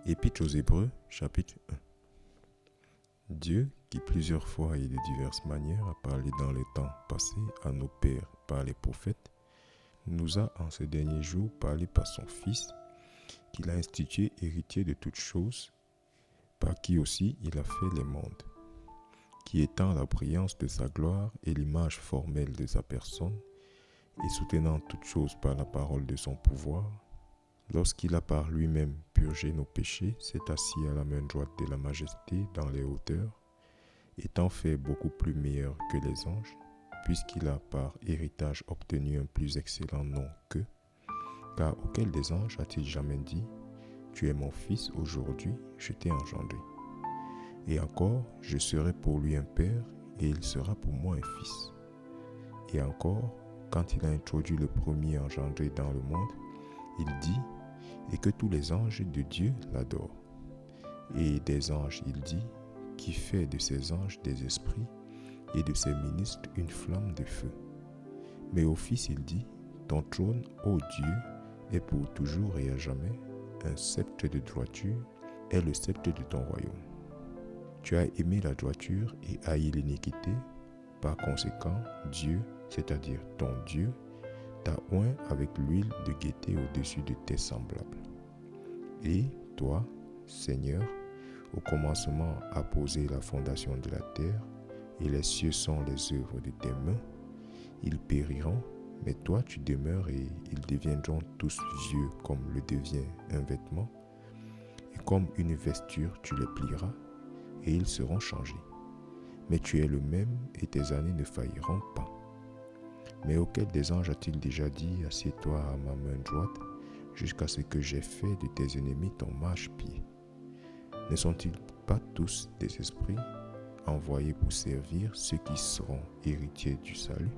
Épître aux Hébreux, chapitre 1. Dieu, qui plusieurs fois et de diverses manières a parlé dans les temps passés à nos pères par les prophètes, nous a en ces derniers jours parlé par son Fils, qu'il a institué héritier de toutes choses, par qui aussi il a fait les mondes, qui étant la brillance de sa gloire et l'image formelle de sa personne, et soutenant toutes choses par la parole de son pouvoir, lorsqu'il a par lui-même purgé nos péchés, s'est assis à la main droite de la majesté dans les hauteurs, étant fait beaucoup plus meilleur que les anges, puisqu'il a par héritage obtenu un plus excellent nom qu'eux, car auquel des anges a-t-il jamais dit « Tu es mon fils, aujourd'hui je t'ai engendré ». Et encore, je serai pour lui un père, et il sera pour moi un fils. Et encore, quand il a introduit le premier engendré dans le monde, il dit « Et que tous les anges de Dieu l'adorent ». Et des anges, il dit « Qui fait de ses anges des esprits, et de ses ministres une flamme de feu ». Mais au Fils, il dit « Ton trône, ô Dieu, est pour toujours et à jamais, un sceptre de droiture est le sceptre de ton royaume. Tu as aimé la droiture et haï l'iniquité, par conséquent, Dieu, c'est-à-dire ton Dieu, t'a oint avec l'huile de gaieté au-dessus de tes semblables. Et toi, Seigneur, au commencement a posé la fondation de la terre, et les cieux sont les œuvres de tes mains. Ils périront, mais toi tu demeures et ils deviendront tous vieux comme le devient un vêtement, et comme une vesture tu les plieras, et ils seront changés. Mais tu es le même et tes années ne failliront pas. Mais auquel des anges a-t-il déjà dit « Assieds-toi à ma main droite, jusqu'à ce que j'ai fait de tes ennemis ton marchepied » Ne sont-ils pas tous des esprits envoyés pour servir ceux qui seront héritiers du salut ?